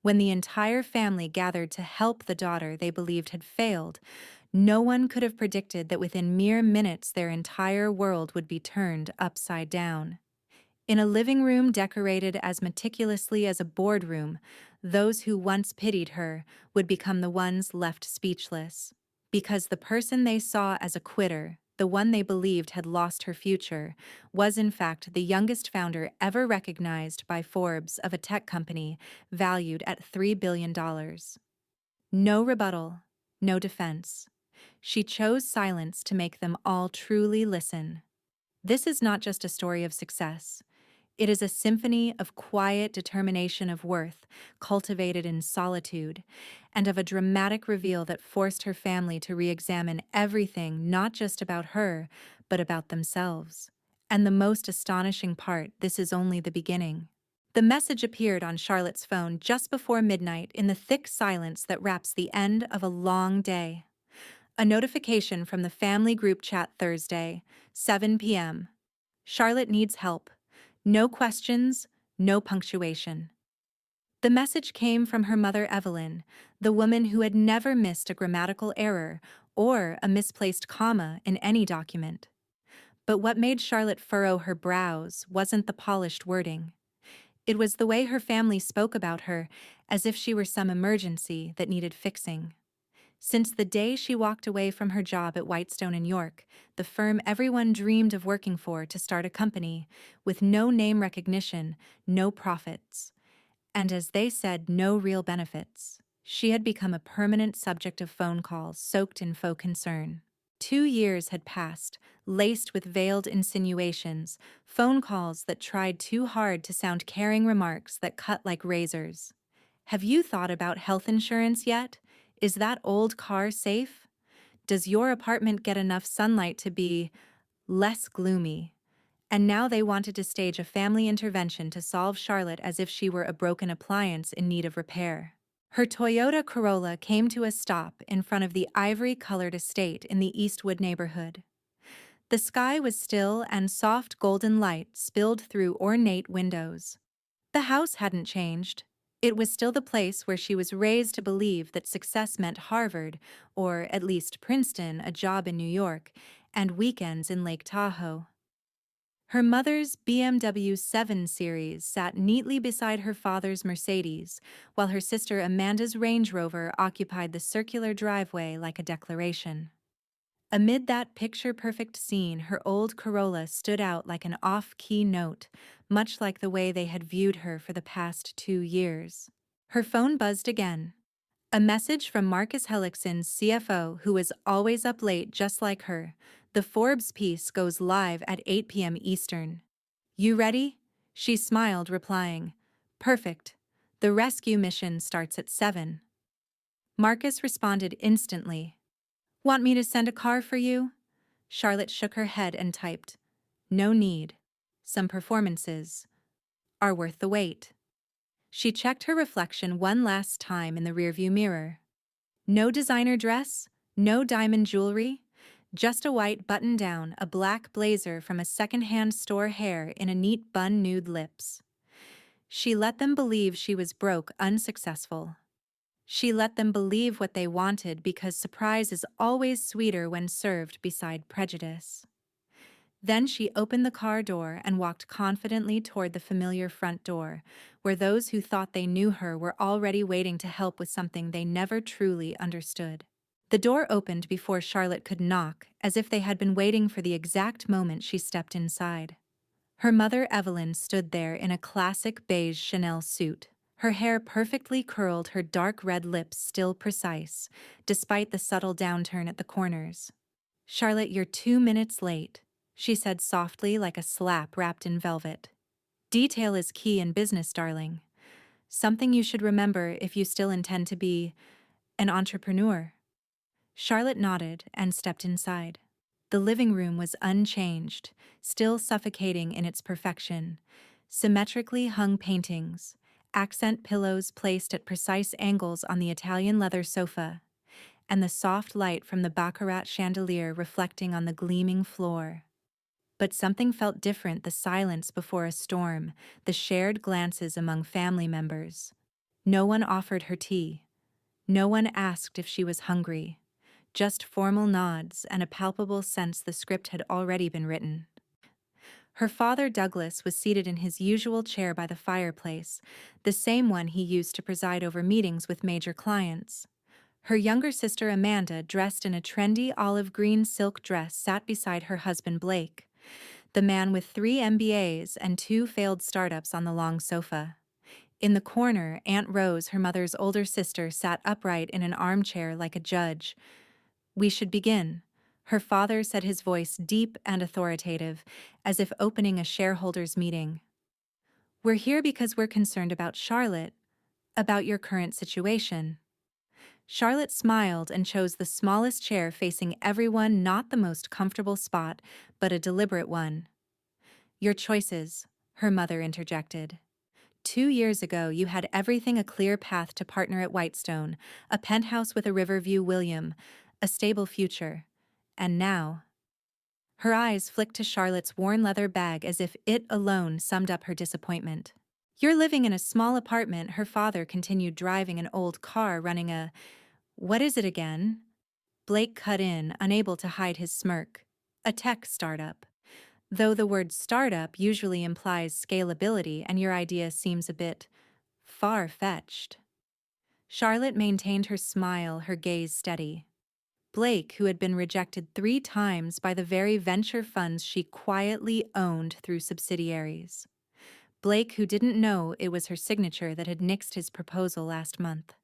When the entire family gathered to help the daughter they believed had failed, no one could have predicted that within mere minutes their entire world would be turned upside down. In a living room decorated as meticulously as a boardroom, those who once pitied her would become the ones left speechless. Because the person they saw as a quitter, the one they believed had lost her future, was in fact the youngest founder ever recognized by Forbes of a tech company valued at $3 billion. No rebuttal, no defense. She chose silence to make them all truly listen. This is not just a story of success. It is a symphony of quiet determination of worth, cultivated in solitude, and of a dramatic reveal that forced her family to re-examine everything not just about her, but about themselves. And the most astonishing part, this is only the beginning. The message appeared on Charlotte's phone just before midnight in the thick silence that wraps the end of a long day. A notification from the family group chat Thursday, 7 p.m. Charlotte needs help. No questions, no punctuation. The message came from her mother Evelyn, the woman who had never missed a grammatical error or a misplaced comma in any document. But what made Charlotte furrow her brows wasn't the polished wording. It was the way her family spoke about her, as if she were some emergency that needed fixing. Since the day she walked away from her job at Whitestone in York, the firm everyone dreamed of working for, to start a company, with no name recognition, no profits, and as they said, no real benefits, she had become a permanent subject of phone calls soaked in faux concern. 2 years had passed, laced with veiled insinuations, phone calls that tried too hard to sound caring remarks that cut like razors. Have you thought about health insurance yet? Is that old car safe? Does your apartment get enough sunlight to be less gloomy? And now they wanted to stage a family intervention to solve Charlotte as if she were a broken appliance in need of repair. Her Toyota Corolla came to a stop in front of the ivory-colored estate in the Eastwood neighborhood. The sky was still and soft golden light spilled through ornate windows. The house hadn't changed. It was still the place where she was raised to believe that success meant Harvard, or at least Princeton, a job in New York, and weekends in Lake Tahoe. Her mother's BMW 7 Series sat neatly beside her father's Mercedes, while her sister Amanda's Range Rover occupied the circular driveway like a declaration. Amid that picture-perfect scene, her old Corolla stood out like an off-key note, much like the way they had viewed her for the past 2 years. Her phone buzzed again. A message from Marcus Hellickson's CFO, who was always up late just like her. The Forbes piece goes live at 8 p.m. Eastern. You ready? She smiled, replying, Perfect. The rescue mission starts at 7. Marcus responded instantly. Want me to send a car for you? Charlotte shook her head and typed, No need. Some performances are worth the wait. She checked her reflection one last time in the rearview mirror. No designer dress, no diamond jewelry, just a white button-down, a black blazer from a second-hand store, hair in a neat bun, nude lips. She let them believe she was broke, unsuccessful. She let them believe what they wanted, because surprise is always sweeter when served beside prejudice. Then she opened the car door and walked confidently toward the familiar front door, where those who thought they knew her were already waiting to help with something they never truly understood. The door opened before Charlotte could knock, as if they had been waiting for the exact moment she stepped inside. Her mother Evelyn stood there in a classic beige Chanel suit, her hair perfectly curled, her dark red lips still precise, despite the subtle downturn at the corners. Charlotte, you're 2 minutes late, she said softly, like a slap wrapped in velvet. Detail is key in business, darling. Something you should remember if you still intend to be an entrepreneur. Charlotte nodded and stepped inside. The living room was unchanged, still suffocating in its perfection. Symmetrically hung paintings, accent pillows placed at precise angles on the Italian leather sofa, and the soft light from the baccarat chandelier reflecting on the gleaming floor. But something felt different: the silence before a storm, the shared glances among family members. No one offered her tea. No one asked if she was hungry. Just formal nods and a palpable sense the script had already been written. Her father, Douglas, was seated in his usual chair by the fireplace, the same one he used to preside over meetings with major clients. Her younger sister, Amanda, dressed in a trendy olive green silk dress, sat beside her husband, Blake, the man with 3 MBAs and 2 failed startups, on the long sofa. In the corner, Aunt Rose, her mother's older sister, sat upright in an armchair like a judge. "We should begin," her father said, his voice deep and authoritative, as if opening a shareholders' meeting. "We're here because we're concerned about Charlotte, about your current situation." Charlotte smiled and chose the smallest chair facing everyone, not the most comfortable spot, but a deliberate one. "Your choices," her mother interjected. "2 years ago, you had everything: a clear path to partner at Whitestone, a penthouse with a river view, William, a stable future. And now—" Her eyes flicked to Charlotte's worn leather bag as if it alone summed up her disappointment. "You're living in a small apartment," her father continued, driving an old car, running a— "What is it again?" Blake cut in, unable to hide his smirk. "A tech startup. Though the word startup usually implies scalability, and your idea seems a bit far-fetched." Charlotte maintained her smile, her gaze steady. Blake, who had been rejected 3 times by the very venture funds she quietly owned through subsidiaries. Blake, who didn't know it was her signature that had nixed his proposal last month.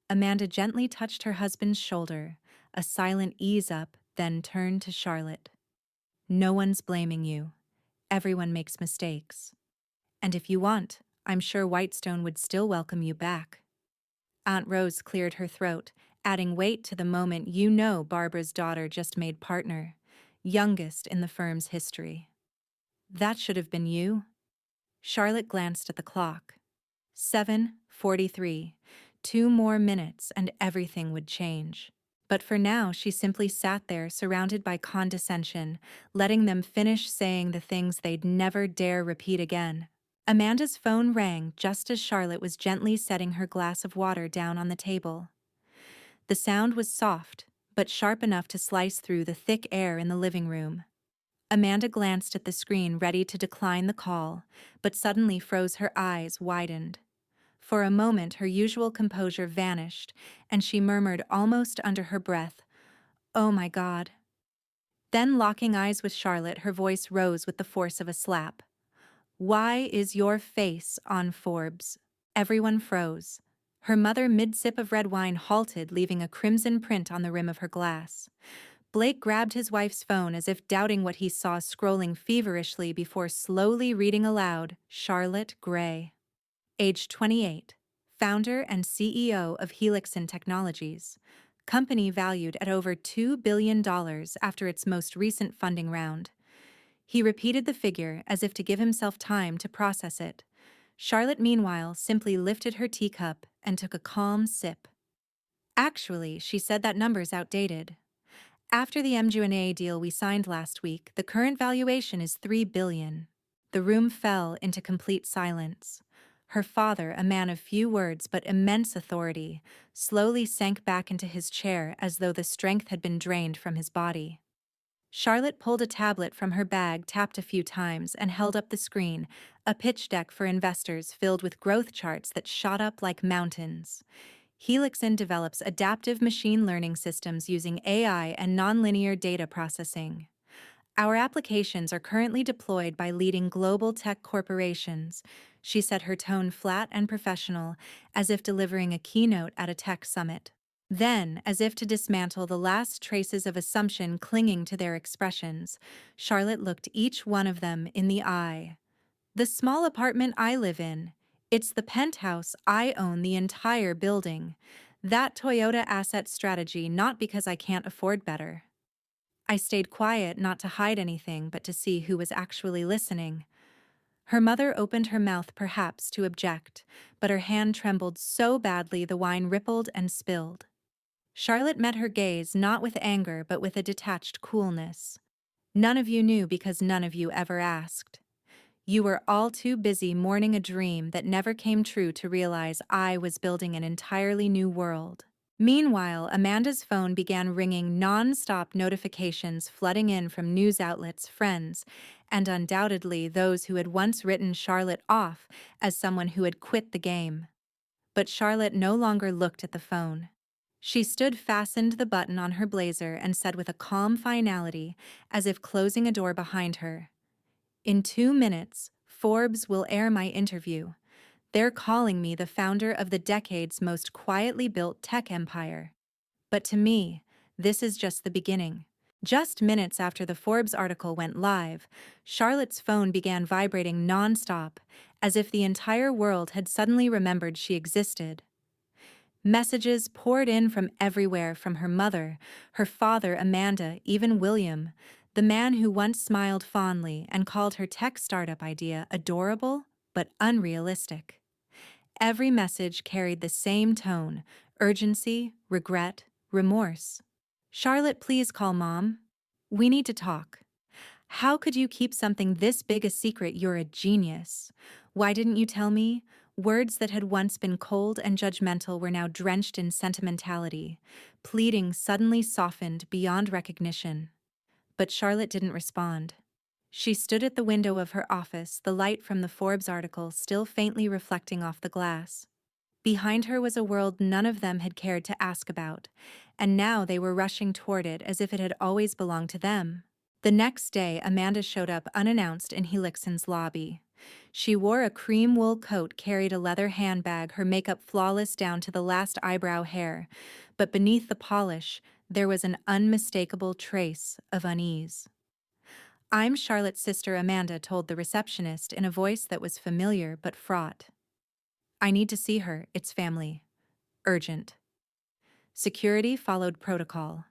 Amanda gently touched her husband's shoulder, a silent ease up, then turned to Charlotte. "No one's blaming you. Everyone makes mistakes. And if you want, I'm sure Whitestone would still welcome you back." Aunt Rose cleared her throat, adding weight to the moment. "You know, Barbara's daughter just made partner, youngest in the firm's history." "That should have been you." Charlotte glanced at the clock. 7:43. 2 more minutes and everything would change. But for now, she simply sat there, surrounded by condescension, letting them finish saying the things they'd never dare repeat again. Amanda's phone rang just as Charlotte was gently setting her glass of water down on the table. The sound was soft, but sharp enough to slice through the thick air in the living room. Amanda glanced at the screen, ready to decline the call, but suddenly froze, her eyes widened. For a moment, her usual composure vanished, and she murmured almost under her breath, "Oh my God." Then, locking eyes with Charlotte, her voice rose with the force of a slap. "Why is your face on Forbes?" Everyone froze. Her mother, mid-sip of red wine, halted, leaving a crimson print on the rim of her glass. Blake grabbed his wife's phone as if doubting what he saw, scrolling feverishly before slowly reading aloud, "Charlotte Gray. Age 28. Founder and CEO of Helixon Technologies. Company valued at over $2 billion after its most recent funding round." He repeated the figure as if to give himself time to process it. Charlotte, meanwhile, simply lifted her teacup and took a calm sip. "Actually," she said, "that number's outdated. After the M&A deal we signed last week, the current valuation is $3 billion. The room fell into complete silence. Her father, a man of few words but immense authority, slowly sank back into his chair as though the strength had been drained from his body. Charlotte pulled a tablet from her bag, tapped a few times, and held up the screen, a pitch deck for investors filled with growth charts that shot up like mountains. Helixon develops adaptive machine learning systems using AI and nonlinear data processing. Our applications are currently deployed by leading global tech corporations. She said, her tone flat and professional, as if delivering a keynote at a tech summit. Then, as if to dismantle the last traces of assumption clinging to their expressions, Charlotte looked each one of them in the eye. "The small apartment I live in. It's the penthouse I own, the entire building. That Toyota asset strategy, not because I can't afford better." I stayed quiet, not to hide anything, but to see who was actually listening. Her mother opened her mouth, perhaps to object, but her hand trembled so badly the wine rippled and spilled. Charlotte met her gaze, not with anger, but with a detached coolness. "None of you knew because none of you ever asked. You were all too busy mourning a dream that never came true to realize I was building an entirely new world. Meanwhile, Amanda's phone began ringing non-stop notifications flooding in from news outlets, friends, and undoubtedly those who had once written Charlotte off as someone who had quit the game. But Charlotte no longer looked at the phone. She stood fastened the button on her blazer and said with a calm finality, as if closing a door behind her, "In 2 minutes, Forbes will air my interview. They're calling me the founder of the decade's most quietly built tech empire. But to me, this is just the beginning." Just minutes after the Forbes article went live, Charlotte's phone began vibrating non-stop, as if the entire world had suddenly remembered she existed. Messages poured in from everywhere, from her mother, her father, Amanda, even William, the man who once smiled fondly and called her tech startup idea adorable but unrealistic. Every message carried the same tone: urgency, regret, remorse. "Charlotte, please call Mom. We need to talk. How could you keep something this big a secret? You're a genius. Why didn't you tell me?" Words that had once been cold and judgmental were now drenched in sentimentality. Pleading suddenly softened beyond recognition. But Charlotte didn't respond. She stood at the window of her office, the light from the Forbes article still faintly reflecting off the glass. Behind her was a world none of them had cared to ask about, and now they were rushing toward it as if it had always belonged to them. The next day, Amanda showed up unannounced in Helixson's lobby. She wore a cream wool coat, carried a leather handbag, her makeup flawless down to the last eyebrow hair, but beneath the polish, there was an unmistakable trace of unease. "I'm Charlotte's sister," Amanda told the receptionist in a voice that was familiar but fraught. "I need to see her, it's family. Urgent." Security followed protocol.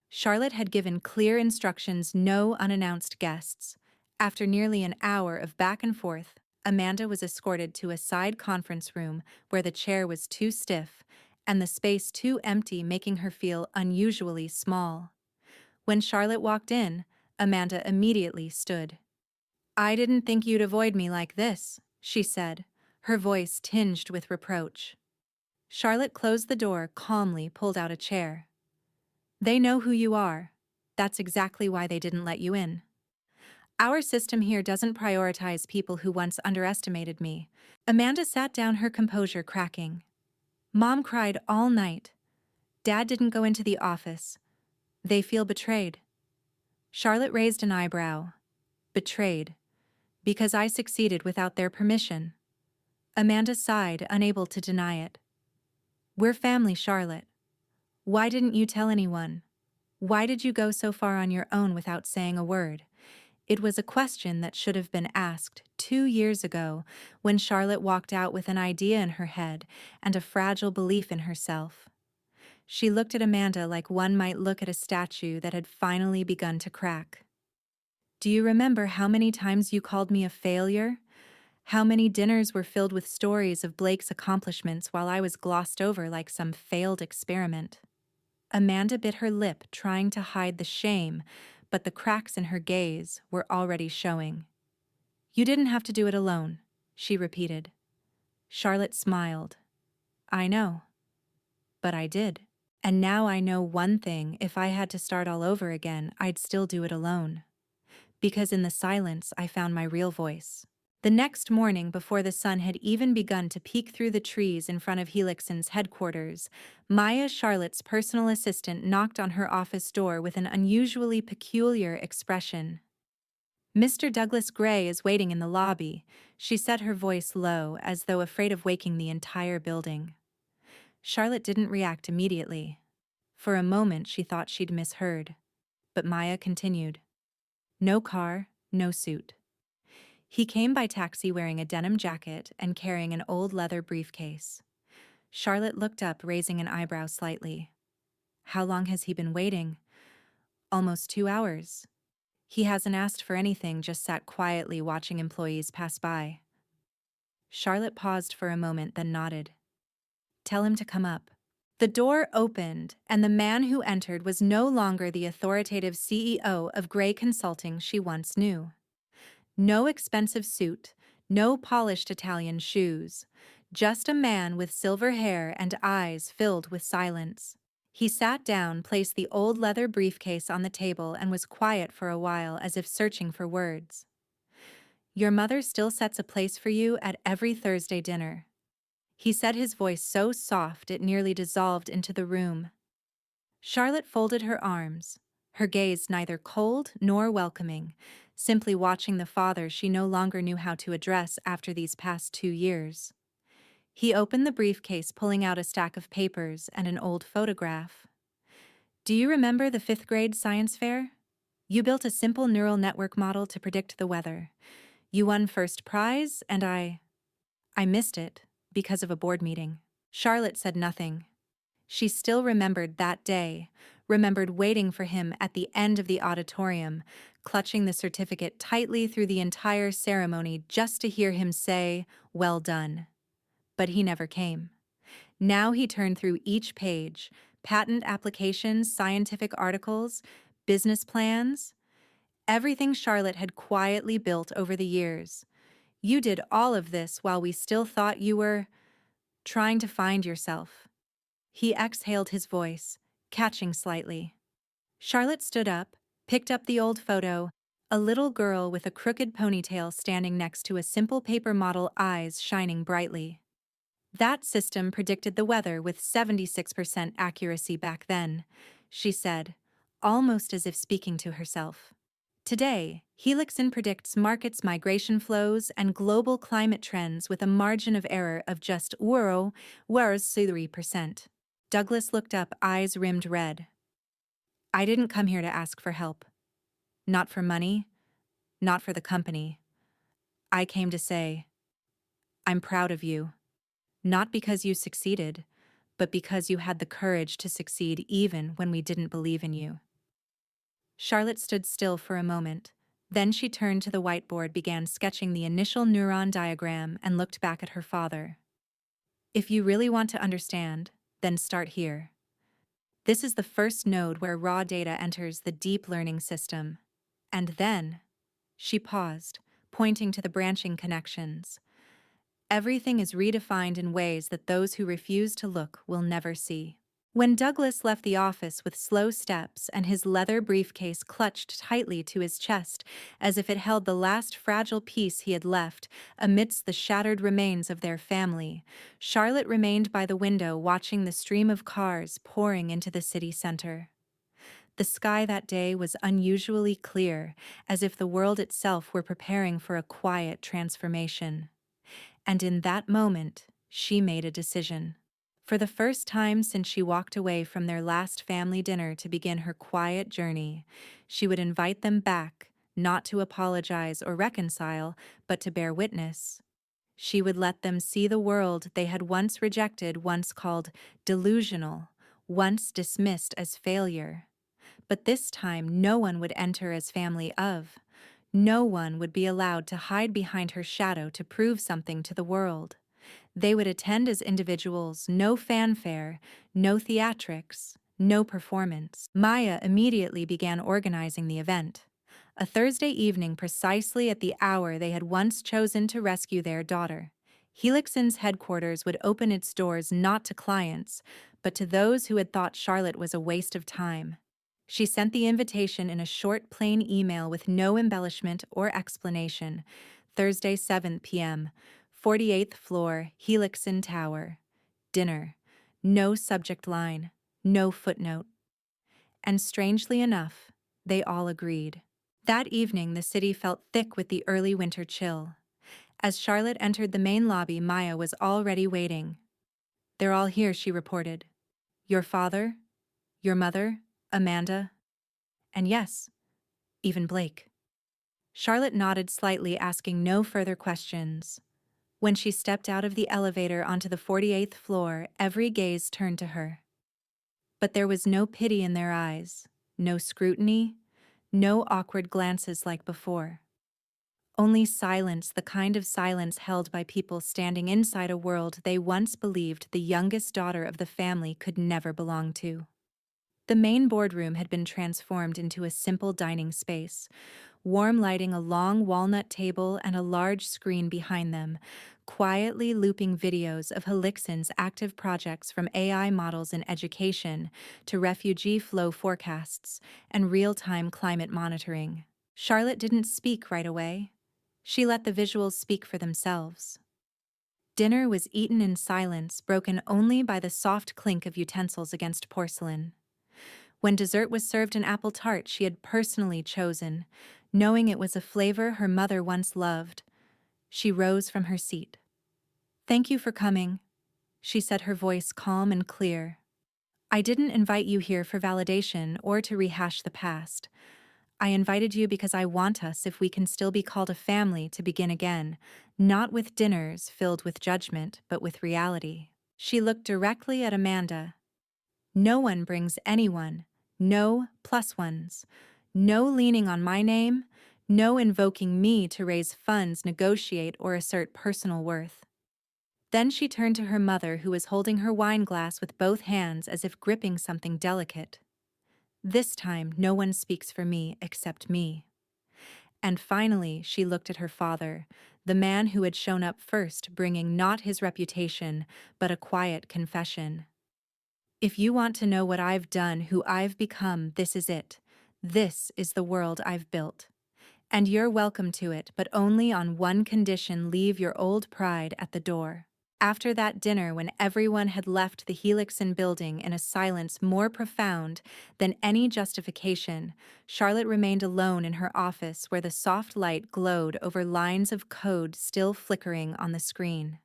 Charlotte had given clear instructions: no unannounced guests. After nearly an hour of back and forth, Amanda was escorted to a side conference room where the chair was too stiff and the space too empty, making her feel unusually small. When Charlotte walked in, Amanda immediately stood. "I didn't think you'd avoid me like this," she said, her voice tinged with reproach. Charlotte closed the door, calmly pulled out a chair. "They know who you are. That's exactly why they didn't let you in. Our system here doesn't prioritize people who once underestimated me." Amanda sat down, her composure cracking. "Mom cried all night. Dad didn't go into the office. They feel betrayed." Charlotte raised an eyebrow. "Betrayed? Because I succeeded without their permission?" Amanda sighed, unable to deny it. "We're family, Charlotte. Why didn't you tell anyone? Why did you go so far on your own without saying a word?" It was a question that should have been asked 2 years ago, when Charlotte walked out with an idea in her head and a fragile belief in herself. She looked at Amanda like one might look at a statue that had finally begun to crack. "Do you remember how many times you called me a failure? How many dinners were filled with stories of Blake's accomplishments while I was glossed over like some failed experiment?" Amanda bit her lip, trying to hide the shame, but the cracks in her gaze were already showing. "You didn't have to do it alone," she repeated. Charlotte smiled. "I know. But I did. And now I know one thing: if I had to start all over again, I'd still do it alone. Because in the silence, I found my real voice." The next morning, before the sun had even begun to peek through the trees in front of Helixson's headquarters, Maya, Charlotte's personal assistant, knocked on her office door with an unusually peculiar expression. "Mr. Douglas Gray is waiting in the lobby," she said, her voice low, as though afraid of waking the entire building. Charlotte didn't react immediately. For a moment she thought she'd misheard. But Maya continued. "No car, no suit. He came by taxi wearing a denim jacket and carrying an old leather briefcase." Charlotte looked up, raising an eyebrow slightly. "How long has he been waiting?" "Almost 2 hours. He hasn't asked for anything, just sat quietly watching employees pass by." Charlotte paused for a moment, then nodded. "Tell him to come up." The door opened, and the man who entered was no longer the authoritative CEO of Gray Consulting she once knew. No expensive suit, no polished Italian shoes. Just a man with silver hair and eyes filled with silence. He sat down, placed the old leather briefcase on the table, and was quiet for a while as if searching for words. Your mother still sets a place for you at every Thursday dinner. He said, his voice so soft it nearly dissolved into the room. Charlotte folded her arms, her gaze neither cold nor welcoming, simply watching the father she no longer knew how to address after these past 2 years. He opened the briefcase, pulling out a stack of papers and an old photograph. Do you remember the fifth-grade science fair? You built a simple neural network model to predict the weather. You won first prize, and I missed it because of a board meeting. Charlotte said nothing. She still remembered that day, remembered waiting for him at the end of the auditorium, clutching the certificate tightly through the entire ceremony just to hear him say, "Well done." But he never came. Now he turned through each page, patent applications, scientific articles, business plans, everything Charlotte had quietly built over the years. You did all of this while we still thought you were trying to find yourself. He exhaled, his voice catching slightly. Charlotte stood up, picked up the old photo, a little girl with a crooked ponytail standing next to a simple paper model, eyes shining brightly. That system predicted the weather with 76% accuracy back then, she said, almost as if speaking to herself. Today, Helixin predicts markets' migration flows and global climate trends with a margin of error of just 0.03%. Douglas looked up, eyes rimmed red. I didn't come here to ask for help. Not for money, not for the company. I came to say, I'm proud of you. Not because you succeeded, but because you had the courage to succeed even when we didn't believe in you. Charlotte stood still for a moment. Then she turned to the whiteboard, began sketching the initial neuron diagram, and looked back at her father. If you really want to understand, then start here. This is the first node where raw data enters the deep learning system. And then, she paused, pointing to the branching connections. Everything is redefined in ways that those who refuse to look will never see. When Douglas left the office with slow steps and his leather briefcase clutched tightly to his chest as if it held the last fragile piece he had left amidst the shattered remains of their family, Charlotte remained by the window watching the stream of cars pouring into the city center. The sky that day was unusually clear, as if the world itself were preparing for a quiet transformation. And in that moment, she made a decision. For the first time since she walked away from their last family dinner to begin her quiet journey, she would invite them back, not to apologize or reconcile, but to bear witness. She would let them see the world they had once rejected, once called delusional, once dismissed as failure. But this time no one would enter as family of. No one would be allowed to hide behind her shadow to prove something to the world. They would attend as individuals, no fanfare, no theatrics, no performance. Maya immediately began organizing the event. A Thursday evening, precisely at the hour they had once chosen to rescue their daughter. Helixin's headquarters would open its doors not to clients, but to those who had thought Charlotte was a waste of time. She sent the invitation in a short, plain email with no embellishment or explanation. Thursday, 7 p.m., 48th floor, Helixin Tower. Dinner. No subject line. No footnote. And strangely enough, they all agreed. That evening, the city felt thick with the early winter chill. As Charlotte entered the main lobby, Maya was already waiting. They're all here, she reported. Your father, your mother, Amanda, and yes, even Blake. Charlotte nodded slightly, asking no further questions. When she stepped out of the elevator onto the 48th floor, every gaze turned to her. But there was no pity in their eyes, no scrutiny, no awkward glances like before. Only silence, the kind of silence held by people standing inside a world they once believed the youngest daughter of the family could never belong to. The main boardroom had been transformed into a simple dining space, warm lighting a long walnut table and a large screen behind them, quietly looping videos of Helixin's active projects from AI models in education to refugee flow forecasts and real-time climate monitoring. Charlotte didn't speak right away. She let the visuals speak for themselves. Dinner was eaten in silence, broken only by the soft clink of utensils against porcelain. When dessert was served an apple tart she had personally chosen, knowing it was a flavor her mother once loved, she rose from her seat. "Thank you for coming," she said, her voice calm and clear. "I didn't invite you here for validation or to rehash the past. I invited you because I want us, if we can still be called a family, to begin again, not with dinners filled with judgment, but with reality." She looked directly at Amanda. "No one brings anyone. No plus ones. No leaning on my name. No invoking me to raise funds, negotiate, or assert personal worth." Then she turned to her mother, who was holding her wine glass with both hands as if gripping something delicate. "This time, no one speaks for me except me." And finally, she looked at her father, the man who had shown up first, bringing not his reputation, but a quiet confession. "If you want to know what I've done, who I've become, this is it. This is the world I've built. And you're welcome to it, but only on one condition: leave your old pride at the door." After that dinner, when everyone had left the Helixin building in a silence more profound than any justification, Charlotte remained alone in her office, where the soft light glowed over lines of code still flickering on the screen.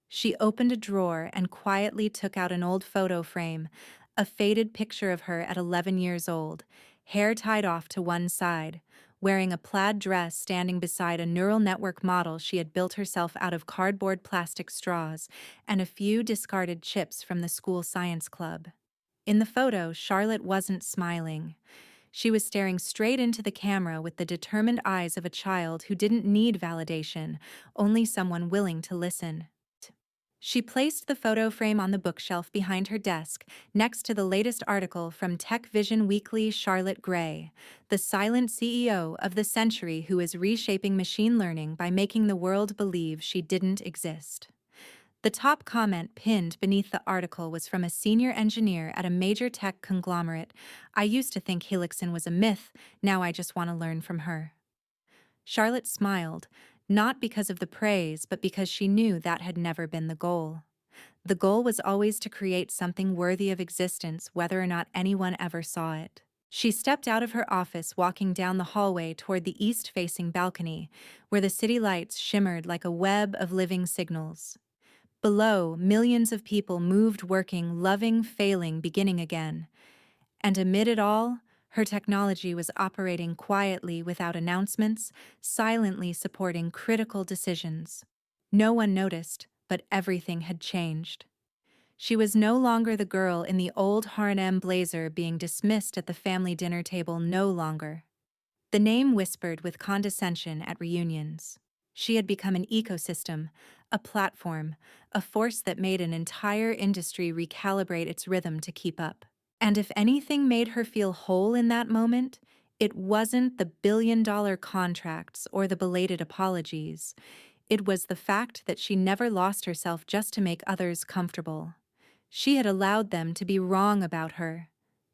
She opened a drawer and quietly took out an old photo frame, a faded picture of her at 11 years old, hair tied off to one side, wearing a plaid dress, standing beside a neural network model she had built herself out of cardboard plastic straws and a few discarded chips from the school science club. In the photo, Charlotte wasn't smiling. She was staring straight into the camera with the determined eyes of a child who didn't need validation, only someone willing to listen. She placed the photo frame on the bookshelf behind her desk, next to the latest article from Tech Vision Weekly. Charlotte Gray, the silent CEO of the century who is reshaping machine learning by making the world believe she didn't exist. The top comment pinned beneath the article was from a senior engineer at a major tech conglomerate. "I used to think Helixin was a myth, now I just want to learn from her." Charlotte smiled, not because of the praise, but because she knew that had never been the goal. The goal was always to create something worthy of existence, whether or not anyone ever saw it. She stepped out of her office, walking down the hallway toward the east-facing balcony, where the city lights shimmered like a web of living signals. Below, millions of people moved, working, loving, failing, beginning again. And amid it all, her technology was operating quietly, without announcements, silently supporting critical decisions. No one noticed, but everything had changed. She was no longer the girl in the old H&M blazer being dismissed at the family dinner table, no longer. The name whispered with condescension at reunions. She had become an ecosystem, a platform, a force that made an entire industry recalibrate its rhythm to keep up. And if anything made her feel whole in that moment, it wasn't the billion-dollar contracts or the belated apologies. It was the fact that she never lost herself just to make others comfortable. She had allowed them to be wrong about her.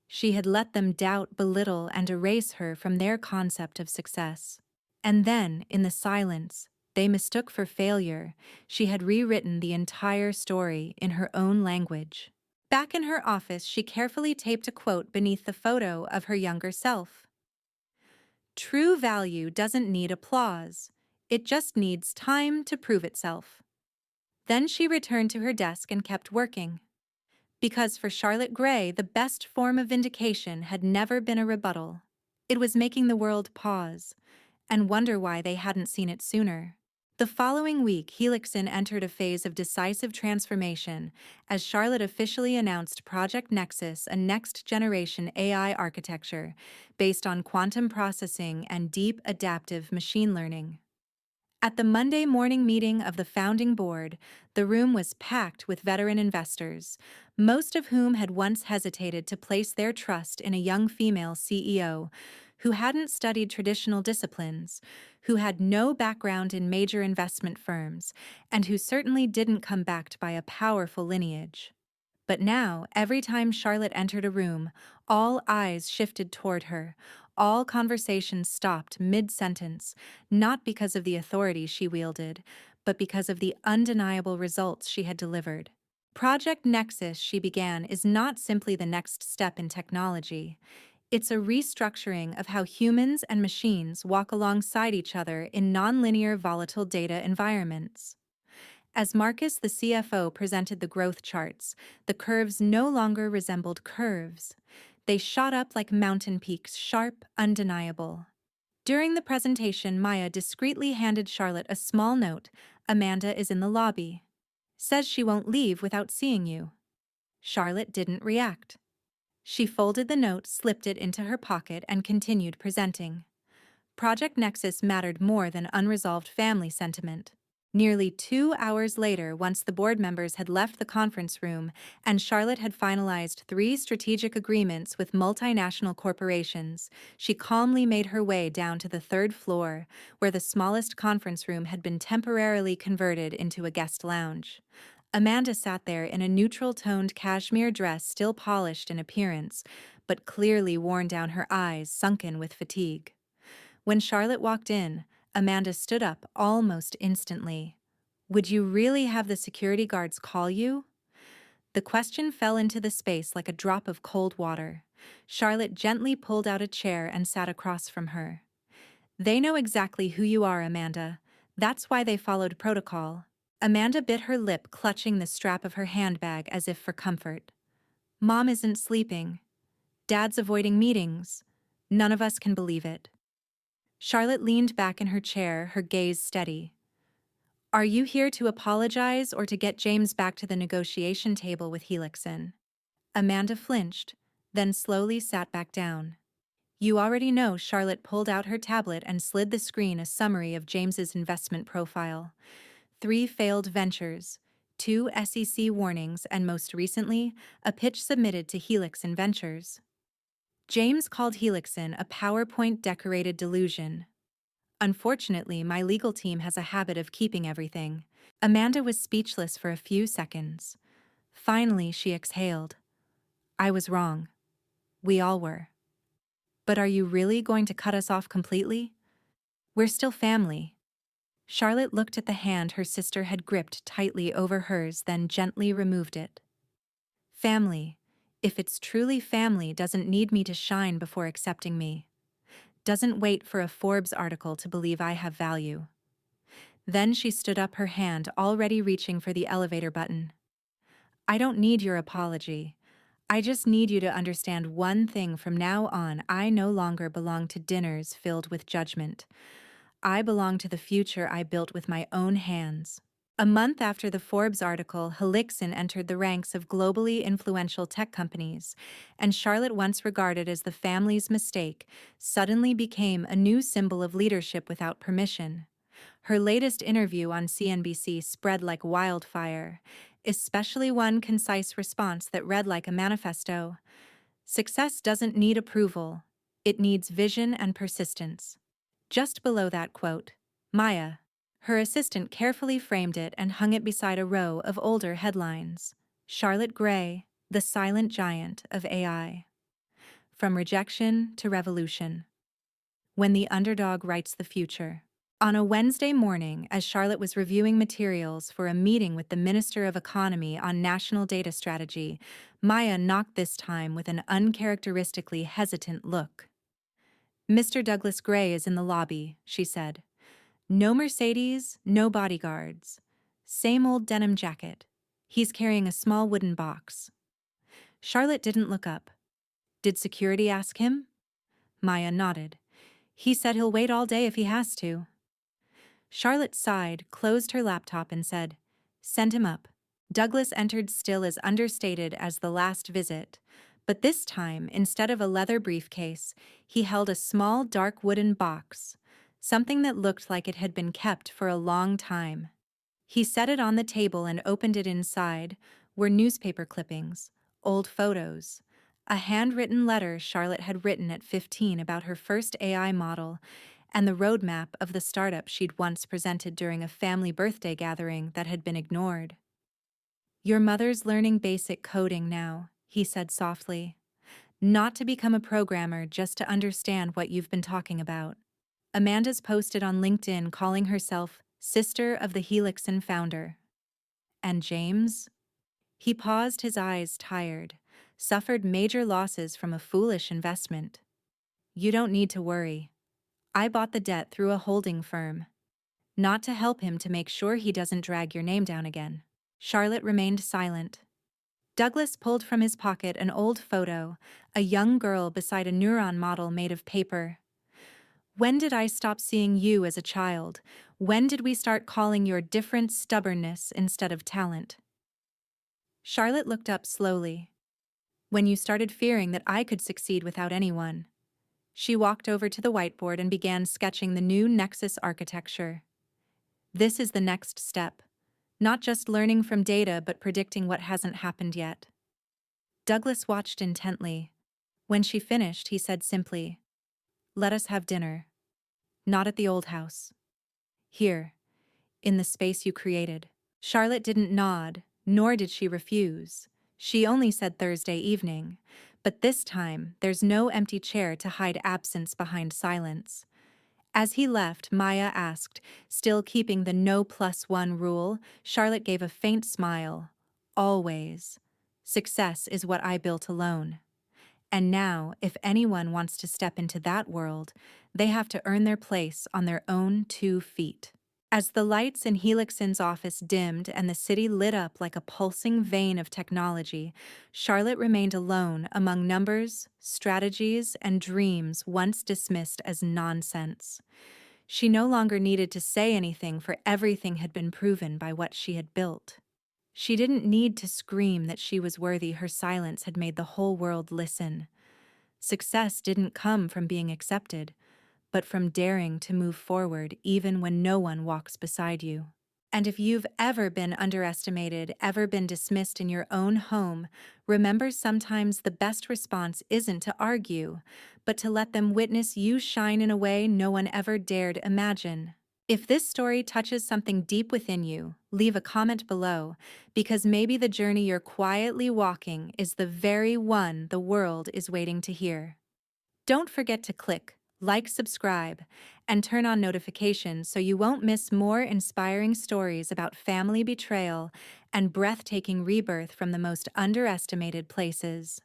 She had let them doubt, belittle, and erase her from their concept of success. And then, in the silence they mistook for failure, she had rewritten the entire story in her own language. Back in her office, she carefully taped a quote beneath the photo of her younger self. "True value doesn't need applause. It just needs time to prove itself." Then she returned to her desk and kept working. Because for Charlotte Gray, the best form of vindication had never been a rebuttal. It was making the world pause and wonder why they hadn't seen it sooner. The following week, Helixin entered a phase of decisive transformation as Charlotte officially announced Project Nexus, a next-generation AI architecture based on quantum processing and deep adaptive machine learning. At the Monday morning meeting of the founding board, the room was packed with veteran investors, most of whom had once hesitated to place their trust in a young female CEO who hadn't studied traditional disciplines, who had no background in major investment firms, and who certainly didn't come backed by a powerful lineage. But now, every time Charlotte entered a room, all eyes shifted toward her. All conversations stopped mid-sentence, not because of the authority she wielded, but because of the undeniable results she had delivered. Project Nexus, she began, is not simply the next step in technology. It's a restructuring of how humans and machines walk alongside each other in nonlinear volatile data environments. As Marcus, the CFO, presented the growth charts, the curves no longer resembled curves. They shot up like mountain peaks, sharp, undeniable. During the presentation, Maya discreetly handed Charlotte a small note. "Amanda is in the lobby. Says she won't leave without seeing you." Charlotte didn't react. She folded the note, slipped it into her pocket, and continued presenting. Project Nexus mattered more than unresolved family sentiment. Nearly 2 hours later, once the board members had left the conference room and Charlotte had finalized 3 strategic agreements with multinational corporations, she calmly made her way down to the third floor, where the smallest conference room had been temporarily converted into a guest lounge. Amanda sat there in a neutral-toned cashmere dress, still polished in appearance, but clearly worn down, her eyes sunken with fatigue. When Charlotte walked in, Amanda stood up almost instantly. "Would you really have the security guards call you?" The question fell into the space like a drop of cold water. Charlotte gently pulled out a chair and sat across from her. "They know exactly who you are, Amanda. That's why they followed protocol." Amanda bit her lip, clutching the strap of her handbag as if for comfort. "Mom isn't sleeping. Dad's avoiding meetings. None of us can believe it." Charlotte leaned back in her chair, her gaze steady. "Are you here to apologize or to get James back to the negotiation table with Helixson?" Amanda flinched, then slowly sat back down. "You already know." Charlotte pulled out her tablet and slid the screen a summary of James's investment profile. 3 failed ventures, 2 SEC warnings, and most recently, a pitch submitted to Helixson Ventures. James called Helixson a PowerPoint-decorated delusion. "Unfortunately, my legal team has a habit of keeping everything." Amanda was speechless for a few seconds. Finally, she exhaled. "I was wrong. We all were. But are you really going to cut us off completely? We're still family." Charlotte looked at the hand her sister had gripped tightly over hers, then gently removed it. "Family, if it's truly family, doesn't need me to shine before accepting me. Doesn't wait for a Forbes article to believe I have value." Then she stood up, her hand already reaching for the elevator button. "I don't need your apology. I just need you to understand one thing. From now on, I no longer belong to dinners filled with judgment. I belong to the future I built with my own hands." A month after the Forbes article, Helixson entered the ranks of globally influential tech companies, and Charlotte, once regarded as the family's mistake, suddenly became a new symbol of leadership without permission. Her latest interview on CNBC spread like wildfire, especially one concise response that read like a manifesto. "Success doesn't need approval. It needs vision and persistence." Just below that quote, Maya, her assistant, carefully framed it and hung it beside a row of older headlines. "Charlotte Gray, the silent giant of AI. From rejection to revolution. When the underdog writes the future." On a Wednesday morning, as Charlotte was reviewing materials for a meeting with the Minister of Economy on national data strategy, Maya knocked, this time with an uncharacteristically hesitant look. "Mr. Douglas Gray is in the lobby," she said. "No Mercedes, no bodyguards. Same old denim jacket. He's carrying a small wooden box." Charlotte didn't look up. "Did security ask him?" Maya nodded. "He said he'll wait all day if he has to." Charlotte sighed, closed her laptop, and said, "Send him up." Douglas entered, still as understated as the last visit, but this time, instead of a leather briefcase, he held a small dark wooden box. something that looked like it had been kept for a long time. He set it on the table and opened it. Inside were newspaper clippings, old photos, a handwritten letter Charlotte had written at 15 about her first AI model, and the roadmap of the startup she'd once presented during a family birthday gathering that had been ignored. "Your mother's learning basic coding now," he said softly. "Not to become a programmer, just to understand what you've been talking about." Amanda's posted on LinkedIn calling herself sister of the Helixon founder. And James? He paused, his eyes tired. Suffered major losses from a foolish investment. "You don't need to worry. I bought the debt through a holding firm. Not to help him, to make sure he doesn't drag your name down again." Charlotte remained silent. Douglas pulled from his pocket an old photo, a young girl beside a neuron model made of paper. "When did I stop seeing you as a child? When did we start calling your difference stubbornness instead of talent?" Charlotte looked up slowly. "When you started fearing that I could succeed without anyone." She walked over to the whiteboard and began sketching the new Nexus architecture. "This is the next step. Not just learning from data, but predicting what hasn't happened yet." Douglas watched intently. When she finished, he said simply, "Let us have dinner. Not at the old house. Here, in the space you created." Charlotte didn't nod, nor did she refuse. She only said Thursday evening. But this time, there's no empty chair to hide absence behind silence. As he left, Maya asked, still keeping the no plus one rule. Charlotte gave a faint smile. "Always. Success is what I built alone. And now, if anyone wants to step into that world, they have to earn their place on their own 2 feet." As the lights in Helixon's office dimmed and the city lit up like a pulsing vein of technology, Charlotte remained alone among numbers, strategies, and dreams once dismissed as nonsense. She no longer needed to say anything, for everything had been proven by what she had built. She didn't need to scream that she was worthy. Her silence had made the whole world listen. Success didn't come from being accepted, but from daring to move forward even when no one walks beside you. And if you've ever been underestimated, ever been dismissed in your own home, remember, sometimes the best response isn't to argue, but to let them witness you shine in a way no one ever dared imagine. If this story touches something deep within you, leave a comment below, because maybe the journey you're quietly walking is the very one the world is waiting to hear. Don't forget to click like, subscribe, and turn on notifications so you won't miss more inspiring stories about family betrayal and breathtaking rebirth from the most underestimated places.